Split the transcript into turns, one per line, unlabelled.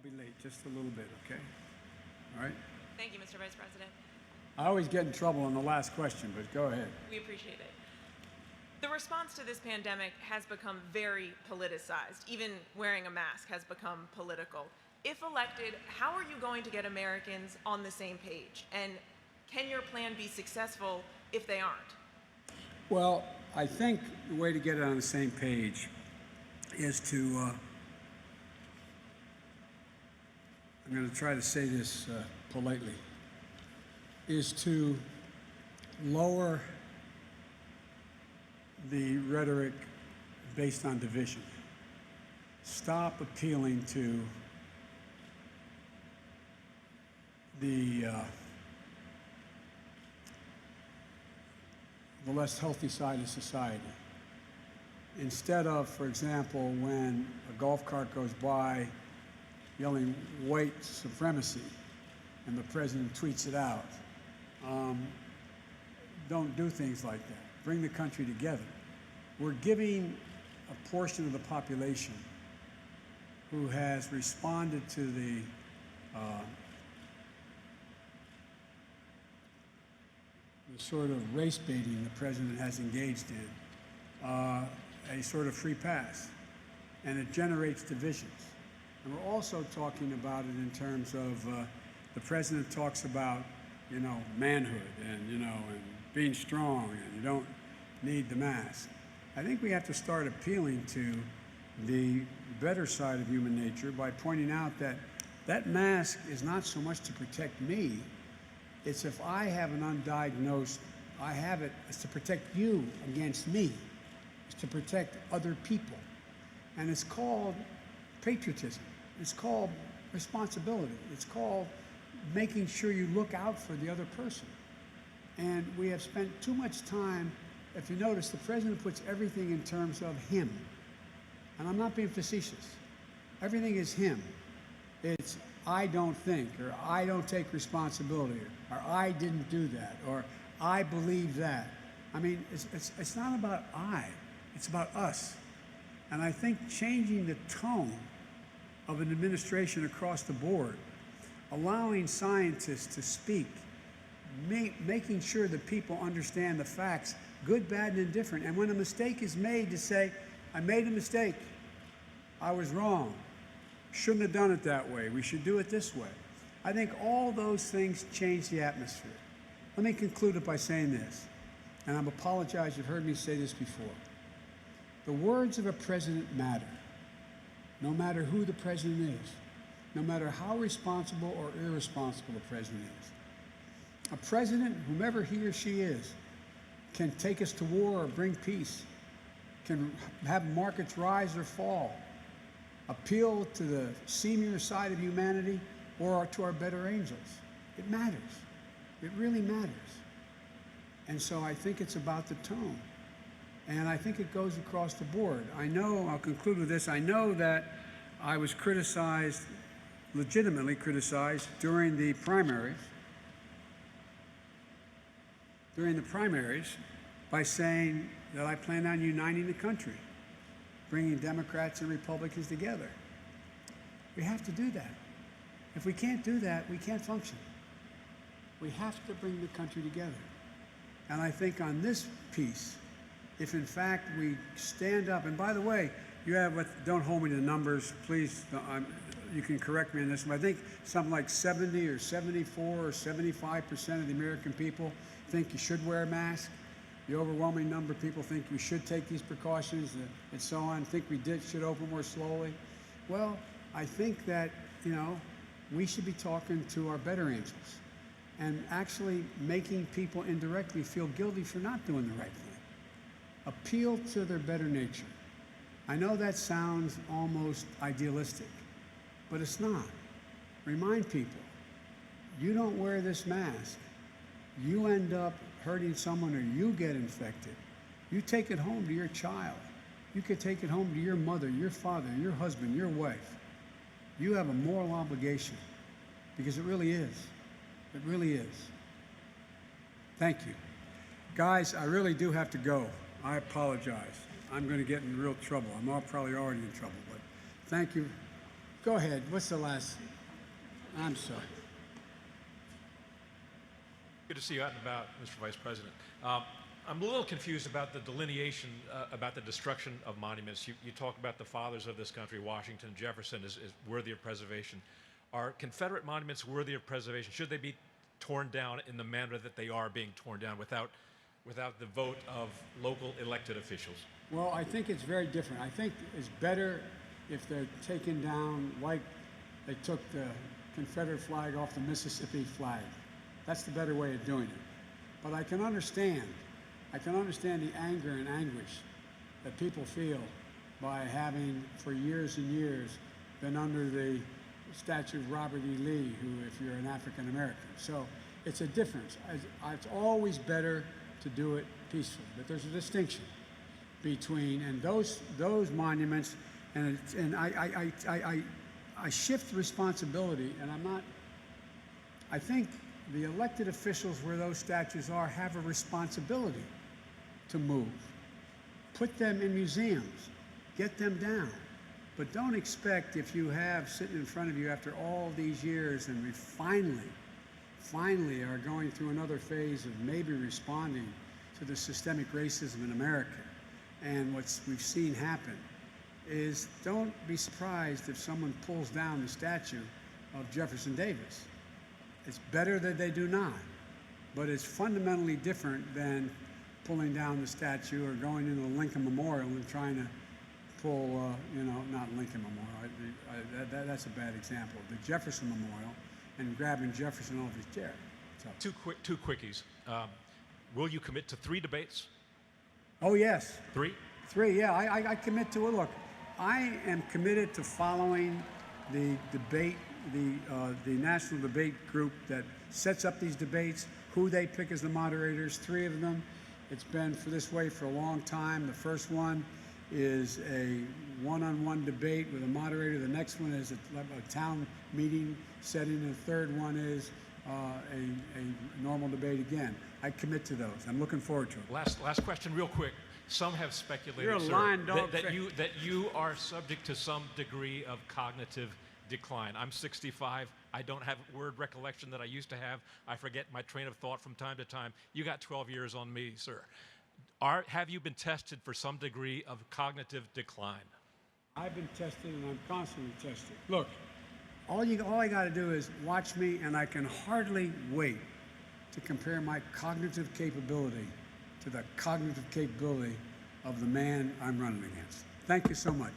be late just a little bit, okay? All right?
Thank you, Mr. Vice President.
I always get in trouble on the last question, but go ahead.
We appreciate it. The response to this pandemic has become very politicized. Even wearing a mask has become political. If elected, how are you going to get Americans on the same page? And can your plan be successful if they aren't?
Well, I think the way to get it on the same page is to, I'm going to try to say this politely, is to lower the rhetoric based on division. Stop appealing to the less healthy side of society. Instead of, for example, when a golf cart goes by yelling white supremacy and the president tweets it out, don't do things like that. Bring the country together. We're giving a portion of the population who has responded to the sort of race baiting the president has engaged in, a sort of free pass, and it generates divisions. And we're also talking about it in terms of the president talks about, you know, manhood and, you know, and being strong, and you don't need the mask. I think we have to start appealing to the better side of human nature by pointing out that that mask is not so much to protect me. It's if I have an undiagnosed, I have it, it's to protect you against me. It's to protect other people. And it's called patriotism. It's called responsibility. It's called making sure you look out for the other person. And we have spent too much time, if you notice, the president puts everything in terms of him. And I'm not being facetious. Everything is him. It's I don't think, or I don't take responsibility, or I didn't do that, or I believe that. I mean, it's not about I, it's about us. And I think changing the tone of an administration across the board, allowing scientists to speak, making sure that people understand the facts, good, bad, and indifferent. And when a mistake is made, to say, I made a mistake, I was wrong, shouldn't have done it that way, we should do it this way. I think all those things change the atmosphere. Let me conclude it by saying this, and I apologize, you've heard me say this before. The words of a president matter, no matter who the president is, no matter how responsible or irresponsible the president is. A president, whomever he or she is, can take us to war or bring peace, can have markets rise or fall, appeal to the senior side of humanity or to our better angels. It matters. It really matters. And so I think it's about the tone. And I think it goes across the board. I know, I'll conclude with this, I know that I was criticized, legitimately criticized, during the primaries by saying that I planned on uniting the country, bringing Democrats and Republicans together. We have to do that. If we can't do that, we can't function. We have to bring the country together. And I think on this piece, if in fact we stand up, and by the way, you have, don't hold me to the numbers, please, you can correct me on this, but I think something like 70 or 74 or 75% of the American people think you should wear a mask. The overwhelming number of people think we should take these precautions and so on, think we should open more slowly. Well, I think that, you know, we should be talking to our better angels and actually making people indirectly feel guilty for not doing the right thing. Appeal to their better nature. I know that sounds almost idealistic, but it's not. Remind people, you don't wear this mask, you end up hurting someone or you get infected. You take it home to your child. You could take it home to your mother, your father, your husband, your wife. You have a moral obligation, because it really is. It really is. Thank you. Guys, I really do have to go. I apologize. I'm going to get in real trouble. I'm probably already in trouble, but thank you. Go ahead. What's the last? I'm sorry.
Good to see you out and about, Mr. Vice President. I'm a little confused about the delineation about the destruction of monuments. You talk about the fathers of this country, Washington, Jefferson, is worthy of preservation. Are Confederate monuments worthy of preservation? Should they be torn down in the manner that they are being torn down without the vote of local elected officials?
Well, I think it's very different. I think it's better if they're taken down like they took the Confederate flag off the Mississippi flag. That's the better way of doing it. But I can understand the anger and anguish that people feel by having, for years and years, been under the statue of Robert E. Lee, who, if you're an African American. So it's a difference. It's always better to do it peacefully, but there's a distinction between, and those monuments, and I shift responsibility, and I think the elected officials where those statues are have a responsibility to move. Put them in museums, get them down. But don't expect, if you have sitting in front of you after all these years and we finally are going through another phase of maybe responding to the systemic racism in America, and what we've seen happen is, don't be surprised if someone pulls down the statue of Jefferson Davis. It's better that they do not, but it's fundamentally different than pulling down the statue or going into the Lincoln Memorial and trying to pull, not Lincoln Memorial, that's a bad example, the Jefferson Memorial, and grabbing Jefferson off his chair. So.
Two quickies. Will you commit to 3 debates?
Oh, yes.
3?
3, yeah, I commit to it. Look, I am committed to following the debate, the national debate group that sets up these debates, who they pick as the moderators, 3 of them. It's been this way for a long time. The first one is a one-on-one debate with a moderator. The next one is a town meeting setting. The third one is a normal debate again. I commit to those. I'm looking forward to it.
Last question, real quick. Some have speculated,
You're a
sir,
lying dog
that you are subject to some degree of cognitive decline. I'm 65. I don't have word recollection that I used to have. I forget my train of thought from time to time. You got 12 years on me, sir. Have you been tested for some degree of cognitive decline?
I've been tested, and I'm constantly tested. Look, all I got to do is watch me, and I can hardly wait to compare my cognitive capability to the cognitive capability of the man I'm running against. Thank you so much.